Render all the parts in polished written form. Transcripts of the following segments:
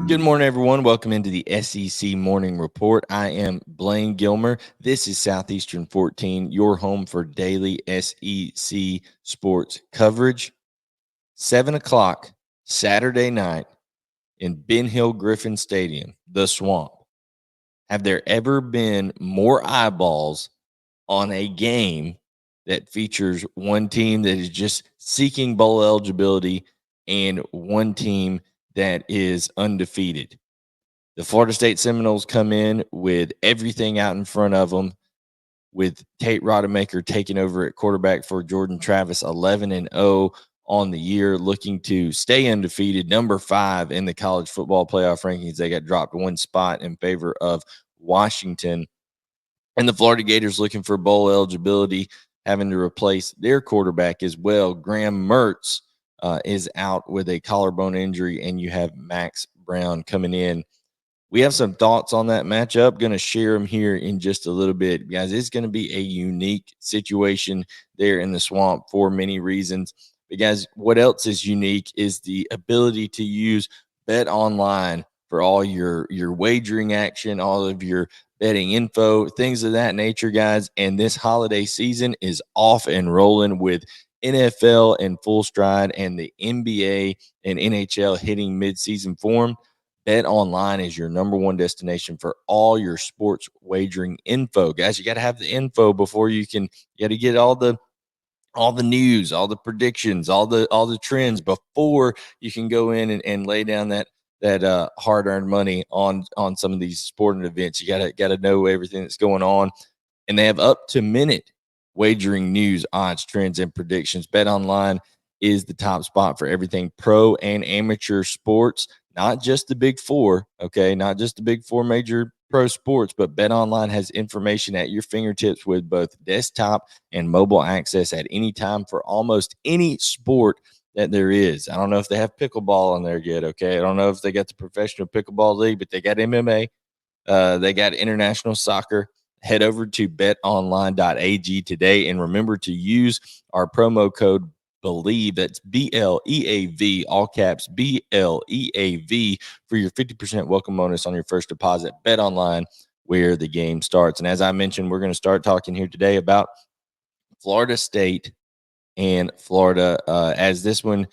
Good morning, everyone. Welcome into the SEC Morning Report. I am Blayne Gilmer. This is Southeastern 14, your home for daily SEC sports coverage. 7 o'clock Saturday night in Ben Hill Griffin Stadium, the Swamp. Have there ever been more eyeballs on a game that features one team that is just seeking bowl eligibility and one team that is undefeated? The Florida State Seminoles come in with everything out in front of them, with Tate Rodemaker taking over at quarterback for Jordan Travis, 11-0 on the year, looking to stay undefeated, number 5 in the college football playoff rankings. They got dropped one spot in favor of Washington. And the Florida Gators looking for bowl eligibility, having to replace their quarterback as well. Graham Mertz is out with a collarbone injury, and you have Max Brown coming in. We have some thoughts on that matchup. Going to share them here in just a little bit. Guys, it's going to be a unique situation there in the Swamp for many reasons. But guys, what else is unique is the ability to use Bet Online for all your wagering action, all of your betting info, things of that nature, guys. And this holiday season is off and rolling with NFL in full stride and the NBA and NHL hitting midseason form. Bet Online is your number one destination for all your sports wagering info. Guys, you got to have the info before you got to get all the news, all the predictions, all the trends before you can go in and lay down that hard-earned money on some of these sporting events. You got to know everything that's going on. And they have up-to-minute wagering news, odds, trends, and predictions. Bet Online is the top spot for everything pro and amateur sports. Not just the big four, okay? Not just the big four major pro sports, but Bet Online has information at your fingertips with both desktop and mobile access at any time for almost any sport that there is. I don't know if they have pickleball on there yet, okay? I don't know if they got the professional pickleball league, but they got MMA. They got international soccer. Head over to betonline.ag today and remember to use our promo code BELIEVE, that's BLEAV, all caps BLEAV, for your 50% welcome bonus on your first deposit. Bet Online, where the game starts. And as I mentioned, we're going to start talking here today about Florida State and Florida. As this one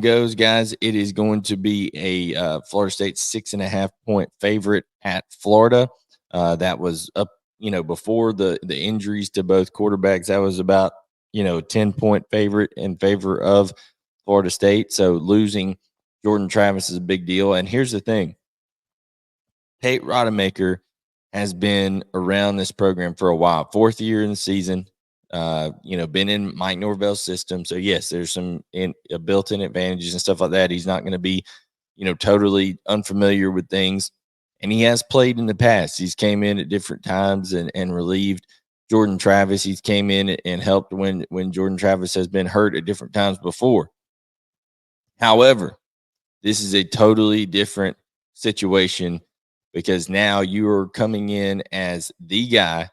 goes, guys, it is going to be a Florida State 6.5 point favorite at Florida. That was up, before the injuries to both quarterbacks. That was about 10-point favorite in favor of Florida State. So losing Jordan Travis is a big deal. And here's the thing. Tate Rodemaker has been around this program for a while. 4th year in the season, been in Mike Norvell's system. So, yes, there's some built-in advantages and stuff like that. He's not going to be, totally unfamiliar with things. And he has played in the past. He's came in at different times and relieved Jordan Travis. He's came in and helped when Jordan Travis has been hurt at different times before. However, this is a totally different situation because now you are coming in as the guy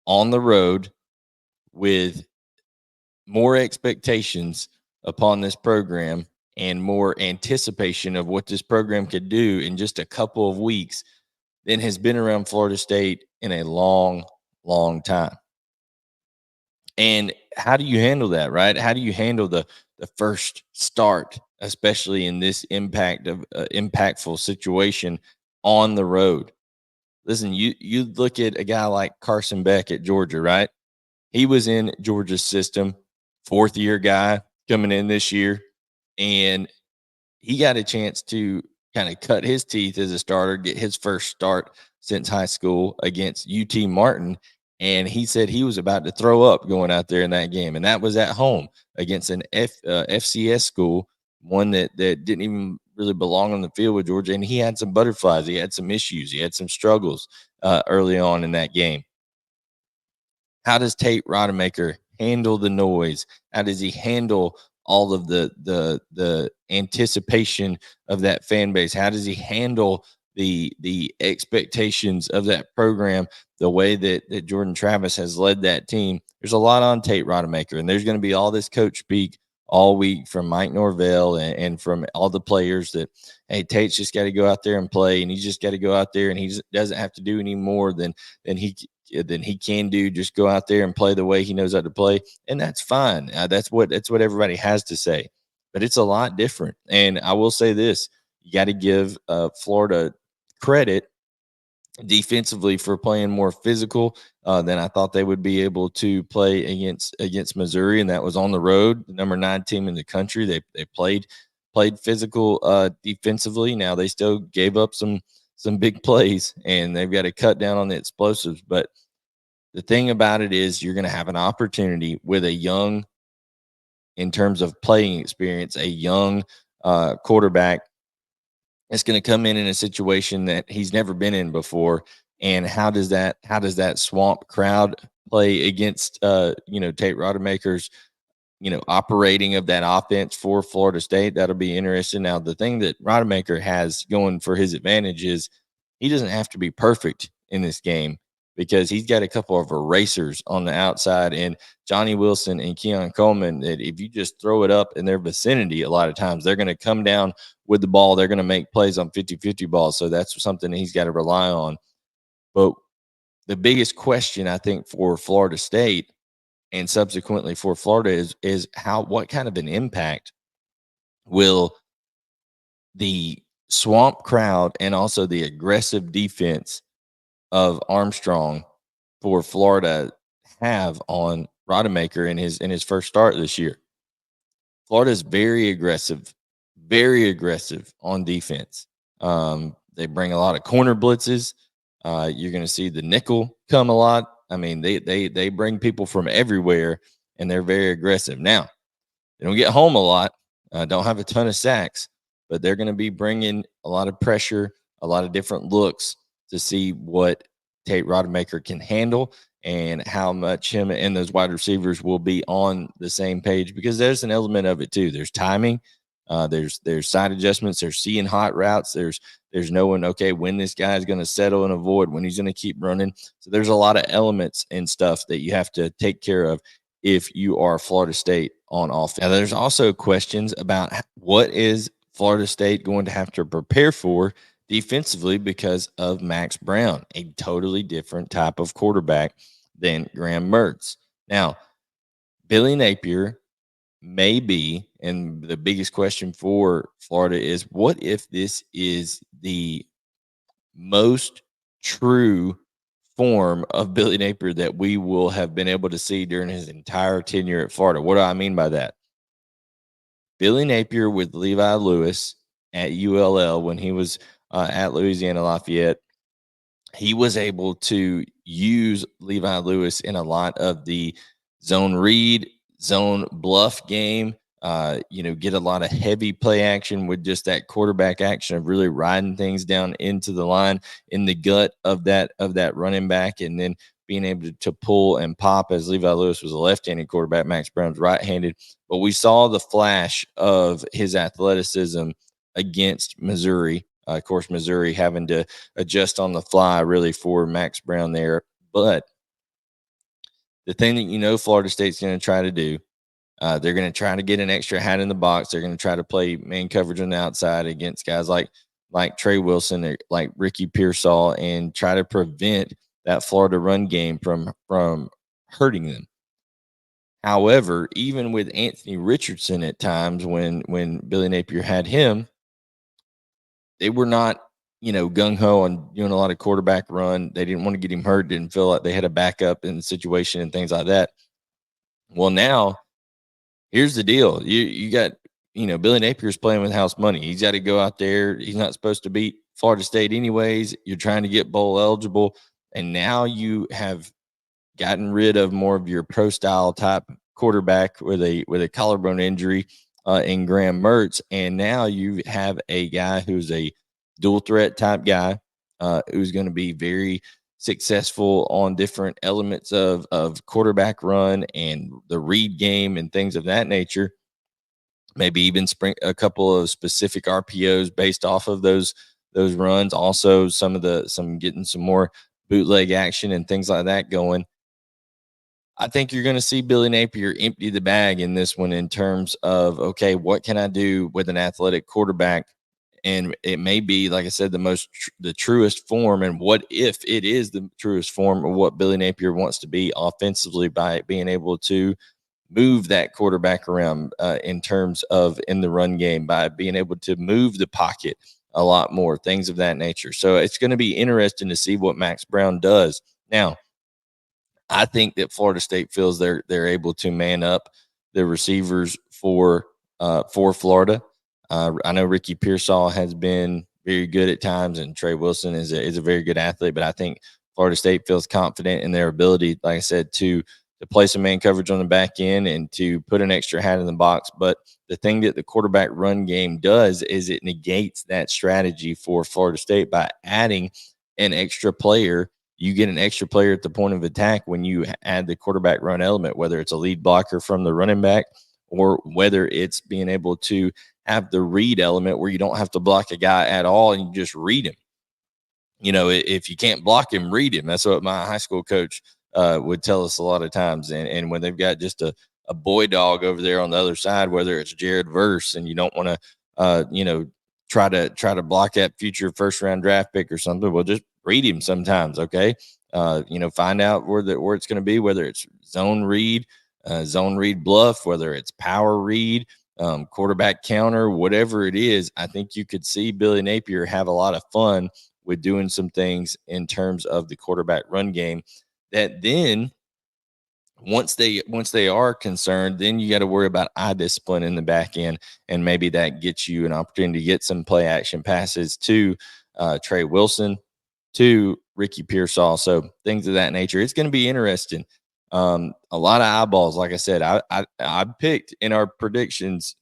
on the road with more expectations upon this program and more anticipation of what this program could do in just a couple of weeks than has been around Florida State in a long time. And how do you handle that, right? How do you handle the first start, especially in this impactful situation on the road? Listen, you look at a guy like Carson Beck at Georgia, right? He was in Georgia's system, 4th year guy coming in this year, and he got a chance to kind of cut his teeth as a starter, get his first start since high school against UT Martin. And he said he was about to throw up going out there in that game. And that was at home against an FCS school, one that didn't even really belong on the field with Georgia. And he had some butterflies. He had some issues. He had some struggles early on in that game. How does Tate Rodemaker handle the noise? How does he handle all of the anticipation of that fan base? How does he handle the expectations of that program, the way that Jordan Travis has led that team. There's a lot on Tate Rodemaker, and there's going to be all this coach speak all week from Mike Norvell and from all the players that, hey, Tate's just got to go out there and play, and he's just got to go out there, and he doesn't have to do any more than he can do. Just go out there and play the way he knows how to play, and that's fine. That's what everybody has to say, but it's a lot different. And I will say this: you got to give Florida credit defensively for playing more physical than I thought they would be able to play against Missouri, and that was on the road, the number 9 team in the country. They played physical defensively. Now they still gave up some big plays, and they've got to cut down on the explosives. But the thing about it is, you're going to have an opportunity with a young, in terms of playing experience, a young quarterback. It's going to come in a situation that he's never been in before. And how does that swamp crowd play against Tate Rodemaker's operating of that offense for Florida State? That'll be interesting. Now, the thing that Rodemaker has going for his advantage is he doesn't have to be perfect in this game, because he's got a couple of erasers on the outside, and Johnny Wilson and Keon Coleman, that if you just throw it up in their vicinity, a lot of times they're going to come down with the ball. They're going to make plays on 50-50 balls. So that's something that he's got to rely on. But the biggest question, I think, for Florida State and subsequently for Florida is what kind of an impact will the swamp crowd and also the aggressive defense of Armstrong for Florida have on Rodemaker in his first start this year. Florida is very aggressive on defense. They bring a lot of corner blitzes. You're going to see the nickel come a lot. I mean, they bring people from everywhere, and they're very aggressive. Now, they don't get home a lot, don't have a ton of sacks, but they're going to be bringing a lot of pressure, a lot of different looks to see what Tate Rodemaker can handle and how much him and those wide receivers will be on the same page, because there's an element of it too. There's timing, there's side adjustments, there's seeing hot routes, there's knowing, okay, when this guy is going to settle and avoid, when he's going to keep running. So there's a lot of elements and stuff that you have to take care of if you are Florida State on offense. Now, there's also questions about what is Florida State going to have to prepare for defensively because of Max Brown, a totally different type of quarterback than Graham Mertz. Now, Billy Napier may be, and the biggest question for Florida is, what if this is the most true form of Billy Napier that we will have been able to see during his entire tenure at Florida? What do I mean by that? Billy Napier with Levi Lewis at ULL, when he was at Louisiana Lafayette, he was able to use Levi Lewis in a lot of the zone read, zone bluff game, get a lot of heavy play action with just that quarterback action of really riding things down into the line, in the gut of that running back, and then being able to pull and pop, as Levi Lewis was a left-handed quarterback, Max Brown's right-handed. But we saw the flash of his athleticism against Missouri. Of course, Missouri having to adjust on the fly really for Max Brown there. But the thing that Florida State's going to try to do, they're going to try to get an extra hat in the box. They're going to try to play man coverage on the outside against guys like Trey Wilson, or like Ricky Pearsall, and try to prevent that Florida run game from hurting them. However, even with Anthony Richardson at times, when Billy Napier had him, they were not, gung-ho on doing a lot of quarterback run. They didn't want to get him hurt, didn't feel like they had a backup in the situation and things like that. Well, now, here's the deal. You got, Billy Napier's playing with house money. He's got to go out there. He's not supposed to beat Florida State anyways. You're trying to get bowl eligible, and now you have gotten rid of more of your pro-style type quarterback with a collarbone injury in Graham Mertz, and now you have a guy who's a dual threat type guy who's going to be very successful on different elements of quarterback run and the read game and things of that nature. Maybe even spring a couple of specific RPOs based off of those those runs. Also, some getting some more bootleg action and things like that going. I think you're going to see Billy Napier empty the bag in this one in terms of, okay, what can I do with an athletic quarterback? And it may be, like I said, the truest form. And what if it is the truest form of what Billy Napier wants to be offensively by being able to move that quarterback around in terms of in the run game, by being able to move the pocket a lot more, things of that nature. So it's going to be interesting to see what Max Brown does. Now, I think that Florida State feels they're able to man up the receivers for Florida. I know Ricky Pearsall has been very good at times, and Trey Wilson is a very good athlete. But I think Florida State feels confident in their ability, like I said, to play some man coverage on the back end and to put an extra hat in the box. But the thing that the quarterback run game does is it negates that strategy for Florida State by adding an extra player. You get an extra player at the point of attack when you add the quarterback run element, whether it's a lead blocker from the running back or whether it's being able to have the read element where you don't have to block a guy at all and you just read him. You know, if you can't block him, read him. That's what my high school coach would tell us a lot of times. And when they've got just a boy dog over there on the other side, whether it's Jared Verse, and you don't want to, try to block that future first round draft pick or something, well, just read him sometimes. Okay. Find out where it's going to be, whether it's zone read bluff, whether it's power read, quarterback counter, whatever it is. I think you could see Billy Napier have a lot of fun with doing some things in terms of the quarterback run game that then once they are concerned, then you got to worry about eye discipline in the back end, and maybe that gets you an opportunity to get some play action passes to Trey Wilson, to Ricky Pearsall, so things of that nature. It's going to be interesting. A lot of eyeballs, like I said. I picked in our predictions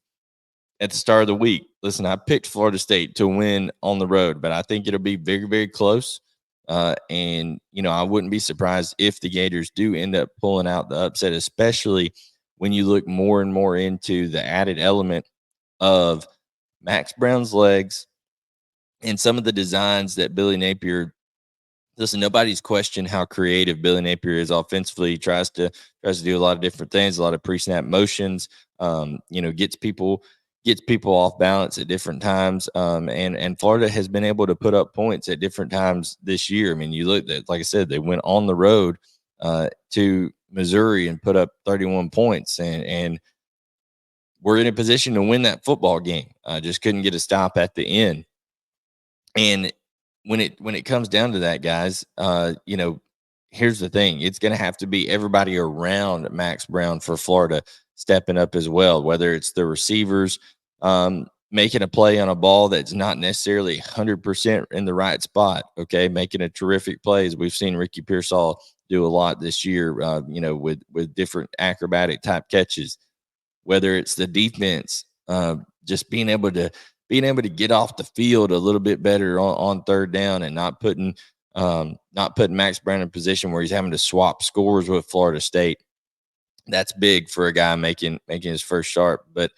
at the start of the week. Listen, I picked Florida State to win on the road, but I think it'll be very, very close. And I wouldn't be surprised if the Gators do end up pulling out the upset, especially when you look more and more into the added element of Max Brown's legs and some of the designs that Billy Napier. Listen, nobody's questioned how creative Billy Napier is offensively. He tries to do a lot of different things, a lot of pre-snap motions. Gets people off balance at different times. And Florida has been able to put up points at different times this year. I mean, you look at, like I said, they went on the road to Missouri and put up 31 points, and we're in a position to win that football game. Just couldn't get a stop at the end. And when it comes down to that, guys, here's the thing. It's going to have to be everybody around Max Brown for Florida stepping up as well, whether it's the receivers making a play on a ball that's not necessarily 100% in the right spot, okay, making a terrific play, as we've seen Ricky Pearsall do a lot this year, with different acrobatic type catches, whether it's the defense just being able to get off the field a little bit better on third down and not putting Max Brown in a position where he's having to swap scores with Florida State. That's big for a guy making his first start. But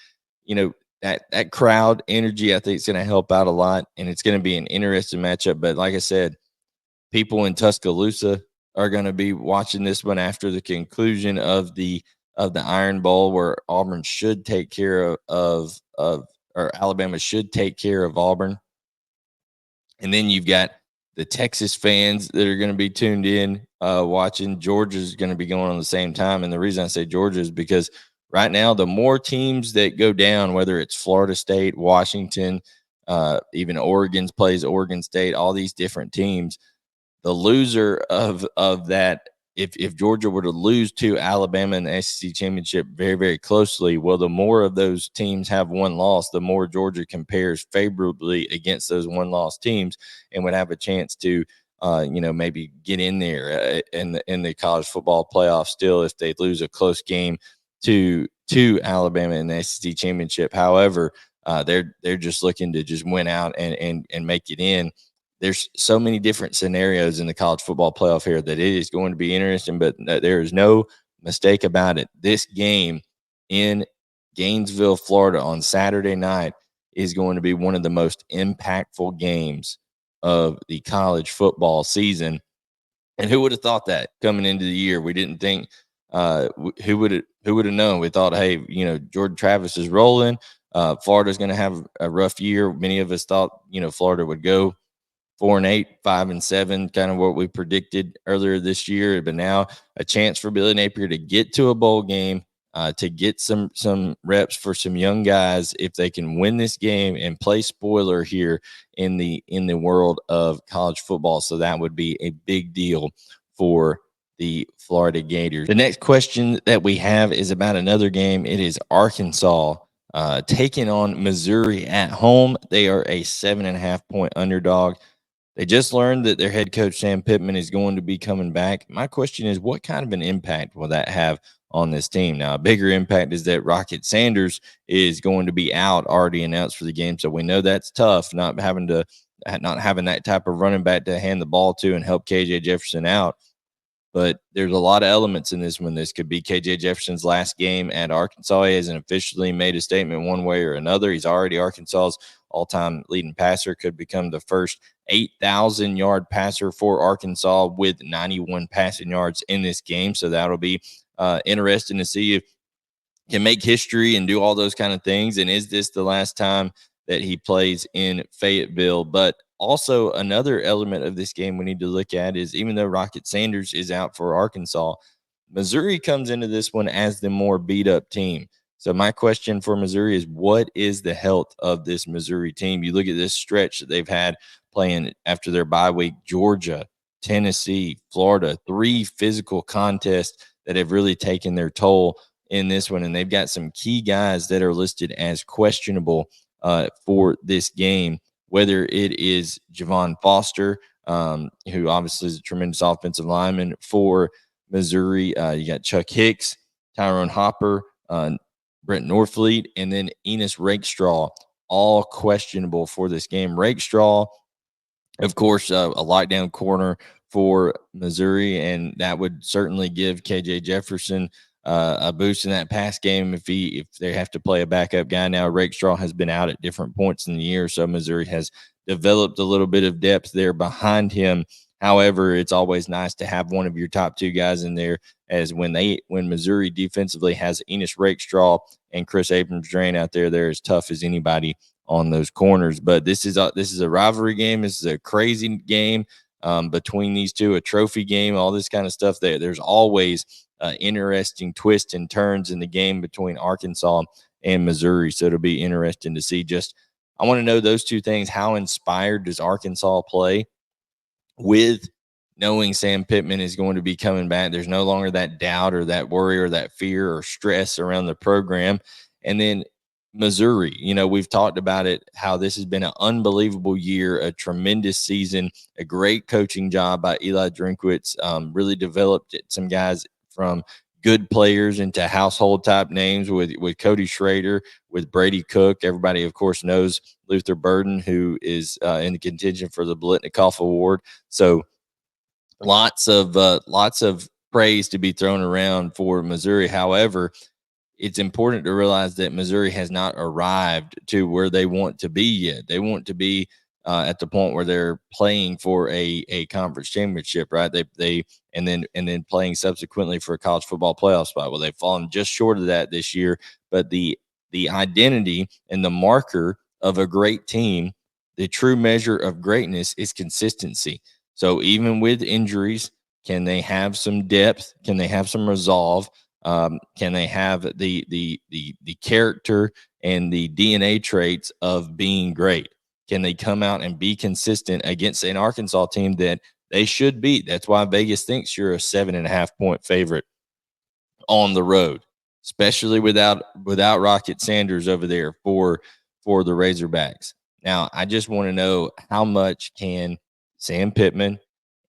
that crowd energy, I think, is going to help out a lot, and it's going to be an interesting matchup. But like I said, people in Tuscaloosa are going to be watching this one after the conclusion of the Iron Bowl, where Auburn should take care of or Alabama should take care of Auburn. And then you've got the Texas fans that are going to be tuned in watching. Georgia's going to be going on the same time. And the reason I say Georgia is because right now, the more teams that go down, whether it's Florida State, Washington, even Oregon plays Oregon State, all these different teams, the loser of that, if Georgia were to lose to Alabama in the SEC championship very, very closely, well, the more of those teams have one loss, the more Georgia compares favorably against those one-loss teams and would have a chance to, maybe get in there in the college football playoff still if they lose a close game to Alabama in the SEC championship. However, they're just looking to just win out and make it in. There's so many different scenarios in the college football playoff here that it is going to be interesting, but there is no mistake about it. This game in Gainesville, Florida on Saturday night is going to be one of the most impactful games of the college football season. And who would have thought that coming into the year? We didn't think who would have known. We thought, hey, Jordan Travis is rolling. Florida's going to have a rough year. Many of us thought, Florida would go 4-8, 5-7, kind of what we predicted earlier this year. But now a chance for Billy Napier to get to a bowl game, to get some reps for some young guys if they can win this game and play spoiler here in the world of college football. So that would be a big deal for the Florida Gators. The next question that we have is about another game. It is Arkansas taking on Missouri at home. They are a 7.5-point underdog. They just learned that their head coach, Sam Pittman, is going to be coming back. My question is, what kind of an impact will that have on this team? Now, a bigger impact is that Rocket Sanders is going to be out, already announced for the game. So we know that's tough, not having that type of running back to hand the ball to and help KJ Jefferson out. But there's a lot of elements in this one. This could be KJ Jefferson's last game at Arkansas. He hasn't officially made a statement one way or another. He's already Arkansas's all-time leading passer, could become the first 8,000-yard passer for Arkansas with 91 passing yards in this game. So that'll be interesting to see if he can make history and do all those kind of things. And is this the last time that he plays in Fayetteville? But also another element of this game we need to look at is, even though Rocket Sanders is out for Arkansas, Missouri comes into this one as the more beat up team. So my question for Missouri is, what is the health of this Missouri team? You look at this stretch that they've had playing after their bye week: Georgia, Tennessee, Florida, 3 physical contests that have really taken their toll in this one. And they've got some key guys that are listed as questionable for this game, whether it is Javon Foster, who obviously is a tremendous offensive lineman for Missouri. You got Chuck Hicks, Tyrone Hopper, Brent Norfleet, and then Enos Rakestraw, all questionable for this game. Rakestraw, of course, a lockdown corner for Missouri, and that would certainly give KJ Jefferson a boost in that pass game if they have to play a backup guy. Now, Rakestraw has been out at different points in the year, so Missouri has developed a little bit of depth there behind him. However, it's always nice to have one of your top 2 guys in there, as when Missouri defensively has Enos Rakestraw and Chris Abrams-Drain out there, they're as tough as anybody on those corners. But this is a rivalry game. This is a crazy game between these two, a trophy game, all this kind of stuff. There's always interesting twists and turns in the game between Arkansas and Missouri. So it'll be interesting to see. I want to know those two things. How inspired does Arkansas play with knowing Sam Pittman is going to be coming back? There's no longer that doubt or that worry or that fear or stress around the program. And then Missouri, we've talked about it, how this has been an unbelievable year, a tremendous season, a great coaching job by Eli Drinkwitz. Really developed some guys from good players into household type names with Cody Schrader, with Brady Cook. Everybody, of course, knows Luther Burden, who is in the contention for the Blitnikoff Award. So lots of praise to be thrown around for Missouri. However, it's important to realize that Missouri has not arrived to where they want to be yet. They want to be at the point where they're playing for a conference championship, right? And then playing subsequently for a college football playoff spot. Well, they've fallen just short of that this year. But the identity and the marker of a great team, the true measure of greatness, is consistency. So even with injuries, can they have some depth? Can they have some resolve? Can they have the character and the DNA traits of being great? Can they come out and be consistent against an Arkansas team that they should beat? That's why Vegas thinks you're a 7.5-point favorite on the road, especially without Rocket Sanders over there for the Razorbacks. Now, I just want to know, how much can Sam Pittman,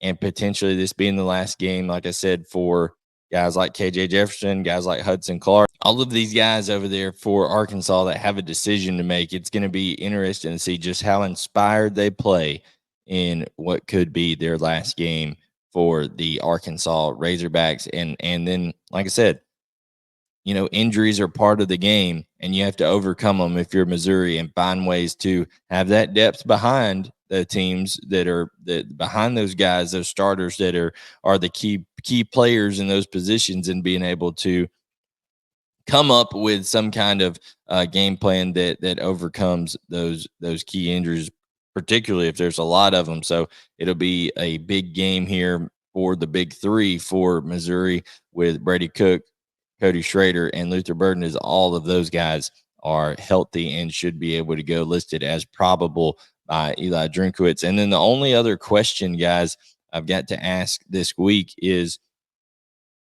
and potentially this being the last game, like I said, for guys like KJ Jefferson, guys like Hudson Clark, all of these guys over there for Arkansas that have a decision to make. It's going to be interesting to see just how inspired they play in what could be their last game for the Arkansas Razorbacks. And then, like I said, injuries are part of the game, and you have to overcome them if you're Missouri and find ways to have that depth behind the teams that are behind those guys, those starters that are the key players in those positions, and being able to come up with some kind of game plan that overcomes those key injuries, particularly if there's a lot of them. So it'll be a big game here for the big three for Missouri, with Brady Cook, Cody Schrader, and Luther Burden. As all of those guys are healthy and should be able to go, listed as probable by Eli Drinkowitz. And then the only other question, guys, I've got to ask this week is,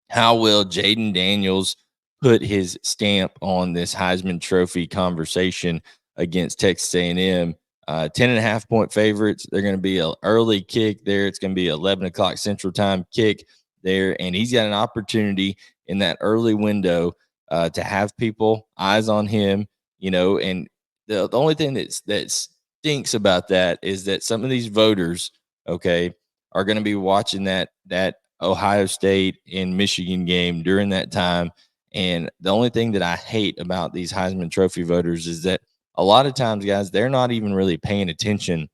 how will Jayden Daniels put his stamp on this Heisman Trophy conversation against Texas A&M? 10.5-point favorites. They're going to be an early kick there. It's going to be 11 o'clock Central Time kick there, and he's got an opportunity in that early window to have people eyes on him. And the only thing that stinks about that is that some of these voters, okay, are going to be watching that Ohio State and Michigan game during that time. And the only thing that I hate about these Heisman Trophy voters is that a lot of times, guys, they're not even really paying attention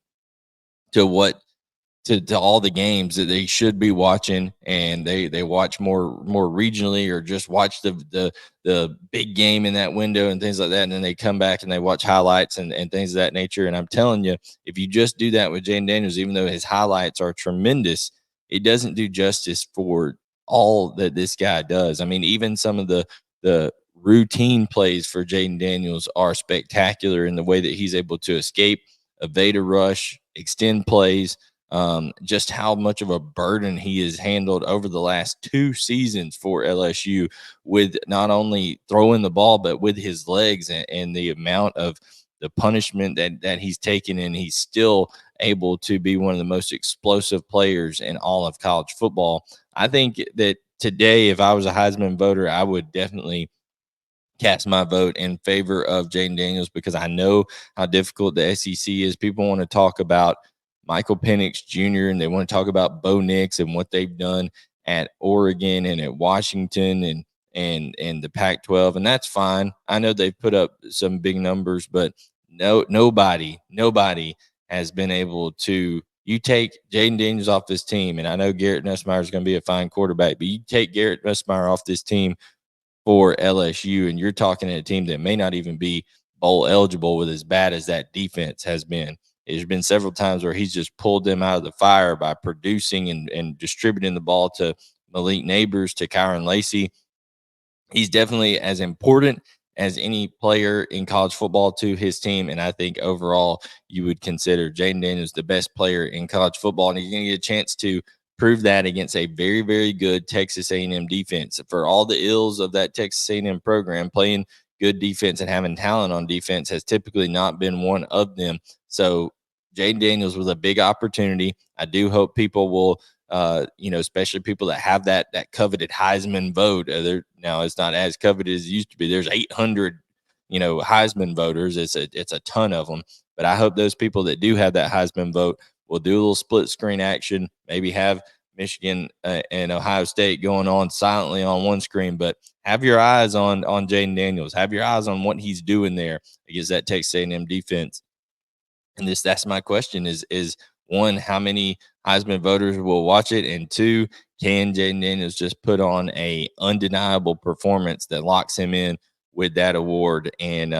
to to all the games that they should be watching, and they watch more regionally, or just watch the big game in that window and things like that, and then they come back and they watch highlights and things of that nature. And I'm telling you, if you just do that with Jayden Daniels, even though his highlights are tremendous, it doesn't do justice for all that this guy does. I mean, even some of the routine plays for Jayden Daniels are spectacular in the way that he's able to escape, evade a rush, extend plays. Just how much of a burden he has handled over the last 2 seasons for LSU, with not only throwing the ball, but with his legs, and the amount of the punishment that he's taken, and he's still able to be one of the most explosive players in all of college football. I think that today, if I was a Heisman voter, I would definitely cast my vote in favor of Jayden Daniels, because I know how difficult the SEC is. People want to talk about Michael Penix Jr. and they want to talk about Bo Nix and what they've done at Oregon and at Washington and the Pac-12, and that's fine. I know they've put up some big numbers, but nobody has been able to. You take Jayden Daniels off this team, and I know Garrett Nussmeier is going to be a fine quarterback, but you take Garrett Nussmeier off this team for LSU, and you're talking to a team that may not even be bowl eligible, with as bad as that defense has been. There's been several times where he's just pulled them out of the fire by producing and distributing the ball to Malik Neighbors, to Kyron Lacey. He's definitely as important as any player in college football to his team. And I think overall, you would consider Jayden Daniels the best player in college football. And he's going to get a chance to prove that against a very, very good Texas A&M defense. For all the ills of that Texas A&M program, playing good defense and having talent on defense has typically not been one of them. So Jayden Daniels was a big opportunity. I do hope people will especially people that have that coveted Heisman vote. Now it's not as coveted as it used to be. There's 800, Heisman voters. It's a ton of them. But I hope those people that do have that Heisman vote will do a little split screen action. Maybe have Michigan and Ohio State going on silently on one screen, but have your eyes on Jayden Daniels. Have your eyes on what he's doing there against that Texas A&M defense. And that's my question is one, how many Heisman voters will watch it? And two, can Jayden Daniels just put on a undeniable performance that locks him in with that award? And,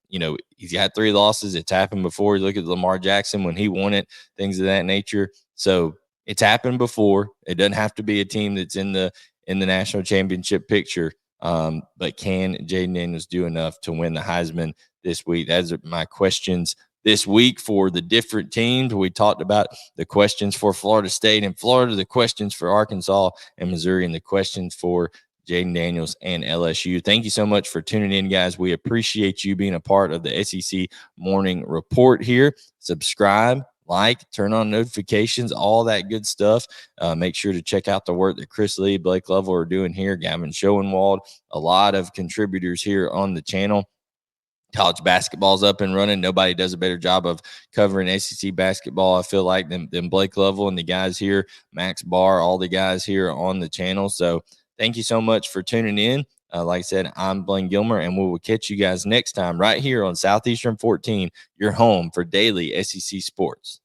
he's got 3 losses. It's happened before. You look at Lamar Jackson when he won it, things of that nature. So it's happened before. It doesn't have to be a team that's in the national championship picture. But can Jayden Daniels do enough to win the Heisman this week? Those are my questions this week for the different teams. We talked about the questions for Florida State and Florida, the questions for Arkansas and Missouri, and the questions for Jayden Daniels and LSU. Thank you so much for tuning in, guys. We appreciate you being a part of the SEC Morning Report here. Subscribe, like, turn on notifications, all that good stuff. Make sure to check out the work that Chris Lee, Blake Lovell are doing here, Gavin Schoenwald, a lot of contributors here on the channel. College basketball's up and running. Nobody does a better job of covering SEC basketball, I feel like, than Blake Lovell and the guys here, Max Barr, all the guys here on the channel. So thank you so much for tuning in. Like I said, I'm Blayne Gilmer, and we will catch you guys next time right here on Southeastern 14, your home for daily SEC sports.